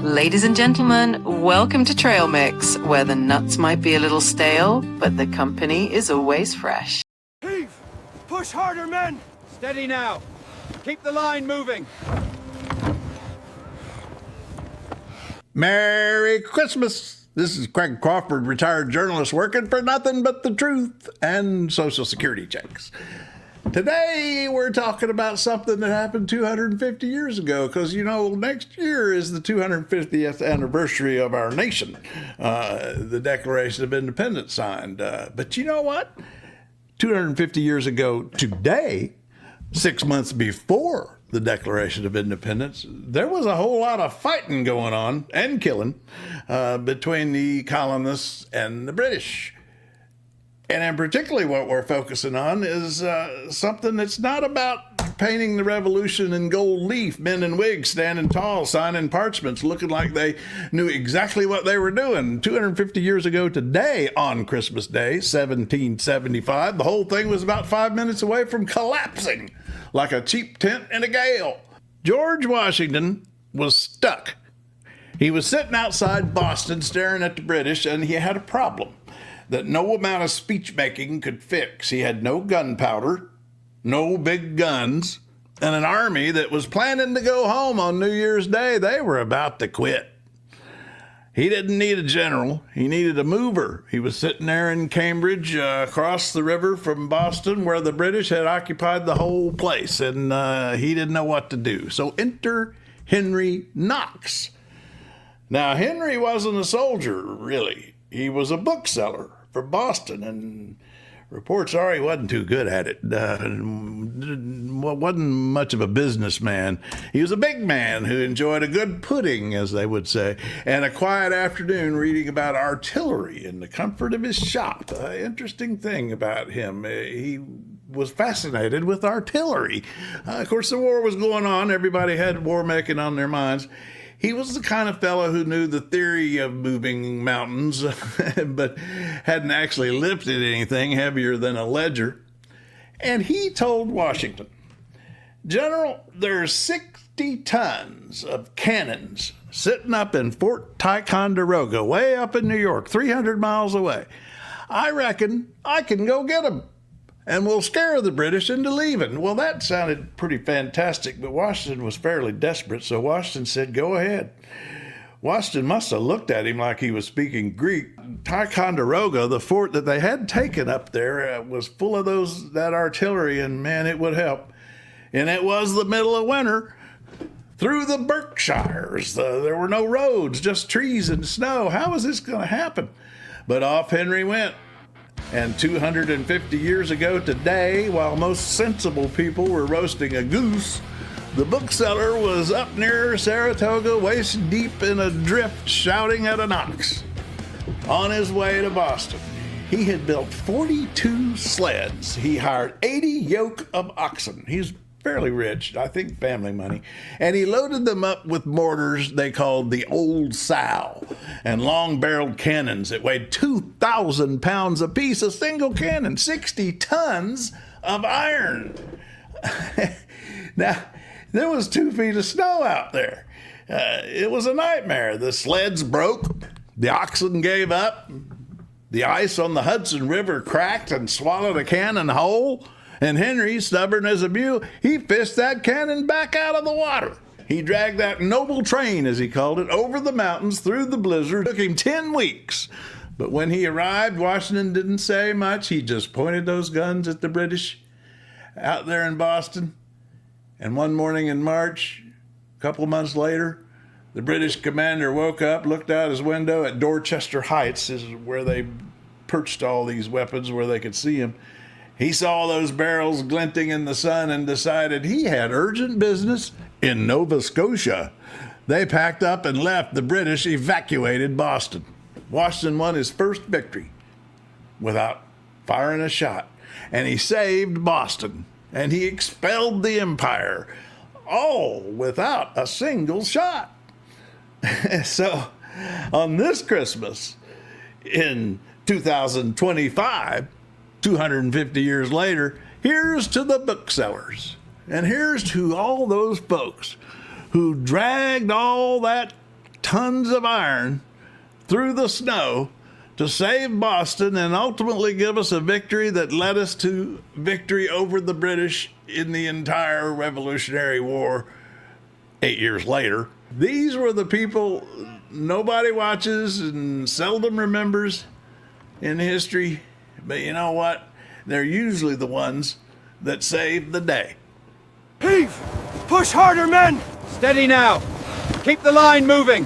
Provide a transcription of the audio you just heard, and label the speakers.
Speaker 1: Ladies and gentlemen, welcome to Trail Mix, where the nuts might be a little stale, but the company is always fresh.
Speaker 2: Heave! Push harder, men!
Speaker 3: Steady now. Keep the line moving.
Speaker 4: Merry Christmas. This is Craig Crawford, retired journalist working for nothing but the truth and Social Security checks. Today, we're talking about something that happened 250 years ago, because, you know, next year is the 250th anniversary of our nation. The Declaration of Independence signed. But you know what? 250 years ago today, 6 months before the Declaration of Independence, there was a whole lot of fighting going on and killing between the colonists and the British. And particularly what we're focusing on is something that's not about painting the revolution in gold leaf, men in wigs standing tall, signing parchments, looking like they knew exactly what they were doing. 250 years ago today, on Christmas Day, 1775, the whole thing was about 5 minutes away from collapsing like a cheap tent in a gale. George Washington was stuck. He was sitting outside Boston staring at the British, and he had a problem that no amount of speech making could fix. He had no gunpowder, no big guns, and an army that was planning to go home on New Year's Day. They were about to quit. He didn't need a general. He needed a mover. He was sitting there in Cambridge, across the river from Boston, where the British had occupied the whole place, and he didn't know what to do. So enter Henry Knox. Now, Henry wasn't a soldier, really. He was a bookseller for Boston, and reports are he wasn't too good at it. Wasn't much of a businessman. He was a big man who enjoyed a good pudding, as they would say, and a quiet afternoon reading about artillery in the comfort of his shop. Interesting thing about him, he was fascinated with artillery. Of course, the war was going on. Everybody had war making on their minds. He was the kind of fellow who knew the theory of moving mountains, but hadn't actually lifted anything heavier than a ledger. And he told Washington, "General, there's 60 tons of cannons sitting up in Fort Ticonderoga, way up in New York, 300 miles away. I reckon I can go get them, and we'll scare the British into leaving." Well, that sounded pretty fantastic, but Washington was fairly desperate, so Washington said, "Go ahead." Washington must have looked at him like he was speaking Greek. Ticonderoga, the fort that they had taken up there, was full of that artillery, and man, it would help. And it was the middle of winter. Through the Berkshires, there were no roads, just trees and snow. How was this going to happen? But off Henry went. And 250 years ago today, while most sensible people were roasting a goose, the bookseller was up near Saratoga, waist deep in a drift, shouting at a Knox. On his way to Boston, he had built 42 sleds. He hired 80 yoke of oxen. He's fairly rich, I think family money. And he loaded them up with mortars they called the Old Sow and long-barreled cannons that weighed 2,000 pounds apiece, a single cannon, 60 tons of iron. Now, there was 2 feet of snow out there. It was a nightmare. The sleds broke. The oxen gave up. The ice on the Hudson River cracked and swallowed a cannon whole. And Henry, stubborn as a mule, he fished that cannon back out of the water. He dragged that noble train, as he called it, over the mountains through the blizzard. It took him 10 weeks. But when he arrived, Washington didn't say much. He just pointed those guns at the British out there in Boston. And one morning in March, a couple months later, the British commander woke up, looked out his window at Dorchester Heights, is where they perched all these weapons, where they could see them. He saw those barrels glinting in the sun and decided he had urgent business in Nova Scotia. They packed up and left. The British evacuated Boston. Washington won his first victory without firing a shot. And he saved Boston. And he expelled the empire, all without a single shot. So on this Christmas in 2025, 250 years later, here's to the booksellers, and here's to all those folks who dragged all that tons of iron through the snow to save Boston and ultimately give us a victory that led us to victory over the British in the entire Revolutionary War 8 years later. These were the people nobody watches and seldom remembers in history, but you know what? They're usually the ones that saved the day.
Speaker 2: Heave! Push harder, men!
Speaker 3: Steady now. Keep the line moving.